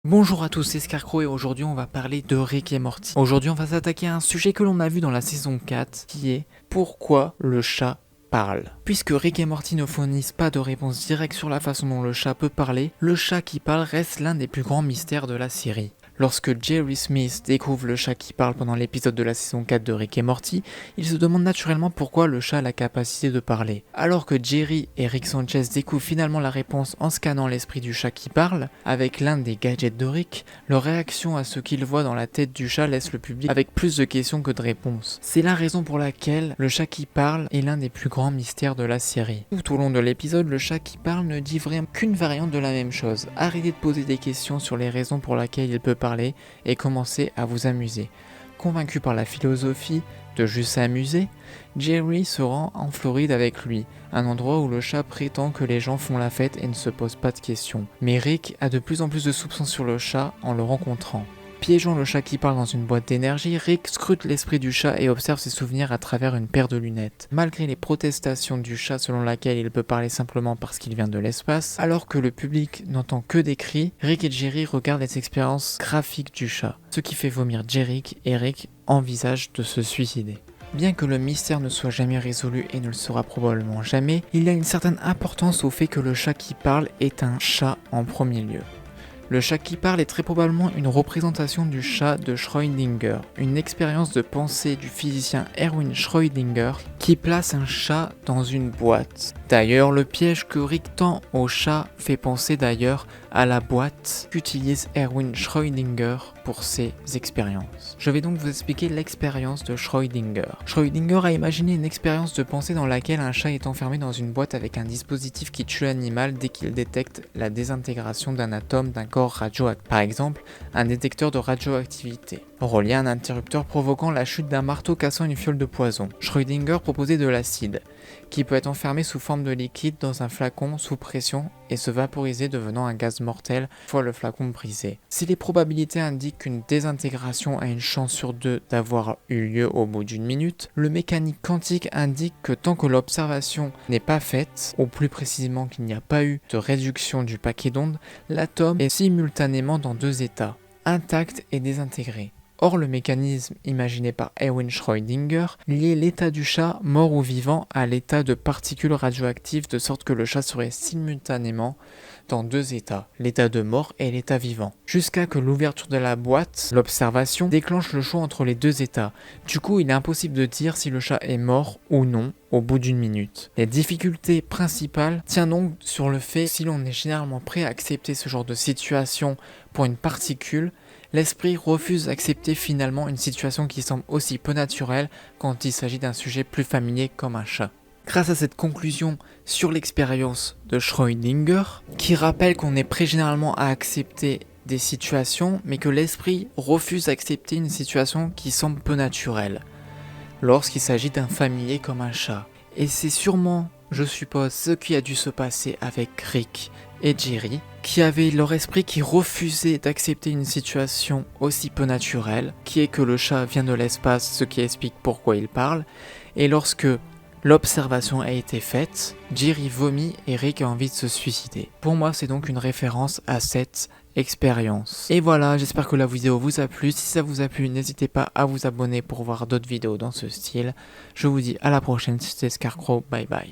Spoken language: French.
Bonjour à tous, c'est Scarecrow et aujourd'hui on va parler de Rick et Morty. Aujourd'hui on va s'attaquer à un sujet que l'on a vu dans la saison 4 qui est pourquoi le chat parle. Puisque Rick et Morty ne fournissent pas de réponse directe sur la façon dont le chat peut parler, le chat qui parle reste l'un des plus grands mystères de la série. Lorsque Jerry Smith découvre le chat qui parle pendant l'épisode de la saison 4 de Rick et Morty, il se demande naturellement pourquoi le chat a la capacité de parler. Alors que Jerry et Rick Sanchez découvrent finalement la réponse en scannant l'esprit du chat qui parle, avec l'un des gadgets de Rick, leur réaction à ce qu'ils voient dans la tête du chat laisse le public avec plus de questions que de réponses. C'est la raison pour laquelle le chat qui parle est l'un des plus grands mystères de la série. Tout au long de l'épisode, le chat qui parle ne dit vraiment qu'une variante de la même chose. Arrêtez de poser des questions sur les raisons pour lesquelles il peut parler et commencez à vous amuser. Convaincu par la philosophie de juste s'amuser, Jerry se rend en Floride avec lui, un endroit où le chat prétend que les gens font la fête et ne se posent pas de questions. Mais Rick a de plus en plus de soupçons sur le chat en le rencontrant. Piégeant le chat qui parle dans une boîte d'énergie, Rick scrute l'esprit du chat et observe ses souvenirs à travers une paire de lunettes. Malgré les protestations du chat selon laquelle il peut parler simplement parce qu'il vient de l'espace, alors que le public n'entend que des cris, Rick et Jerry regardent les expériences graphiques du chat, ce qui fait vomir Jerry et Rick envisagent de se suicider. Bien que le mystère ne soit jamais résolu et ne le sera probablement jamais, il y a une certaine importance au fait que le chat qui parle est un chat en premier lieu. Le chat qui parle est très probablement une représentation du chat de Schrödinger, une expérience de pensée du physicien Erwin Schrödinger qui place un chat dans une boîte. D'ailleurs, le piège que Rick tend au chat fait penser d'ailleurs à la boîte qu'utilise Erwin Schrödinger pour ses expériences. Je vais donc vous expliquer l'expérience de Schrödinger. Schrödinger a imaginé une expérience de pensée dans laquelle un chat est enfermé dans une boîte avec un dispositif qui tue l'animal dès qu'il détecte la désintégration d'un atome d'un corps radioactif. Par exemple, un détecteur de radioactivité, relié à un interrupteur provoquant la chute d'un marteau cassant une fiole de poison. Schrödinger proposait de l'acide, qui peut être enfermé sous forme de liquide dans un flacon sous pression et se vaporiser devenant un gaz mortel une fois le flacon brisé. Si les probabilités indiquent qu'une désintégration a une chance sur 2 d'avoir eu lieu au bout d'une minute, le mécanique quantique indique que tant que l'observation n'est pas faite, ou plus précisément qu'il n'y a pas eu de réduction du paquet d'ondes, l'atome est simultanément dans deux états, intact et désintégré. Or, le mécanisme imaginé par Erwin Schrödinger liait l'état du chat, mort ou vivant, à l'état de particules radioactives de sorte que le chat serait simultanément dans deux états, l'état de mort et l'état vivant. Jusqu'à que l'ouverture de la boîte, l'observation, déclenche le choix entre les deux états. Du coup, il est impossible de dire si le chat est mort ou non au bout d'une minute. Les difficultés principales tiennent donc sur le fait que si l'on est généralement prêt à accepter ce genre de situation pour une particule, l'esprit refuse d'accepter finalement une situation qui semble aussi peu naturelle quand il s'agit d'un sujet plus familier comme un chat. Grâce à cette conclusion sur l'expérience de Schrödinger, qui rappelle qu'on est prêt généralement à accepter des situations, mais que l'esprit refuse d'accepter une situation qui semble peu naturelle, lorsqu'il s'agit d'un familier comme un chat. Et c'est sûrement, je suppose, ce qui a dû se passer avec Rick et Jerry, qui avaient leur esprit qui refusait d'accepter une situation aussi peu naturelle, qui est que le chat vient de l'espace, ce qui explique pourquoi il parle, et lorsque l'observation a été faite, Jerry vomit et Rick a envie de se suicider. Pour moi, c'est donc une référence à cette expérience. Et voilà, j'espère que la vidéo vous a plu. Si ça vous a plu, n'hésitez pas à vous abonner pour voir d'autres vidéos dans ce style. Je vous dis à la prochaine, c'était Scarecrow, bye bye.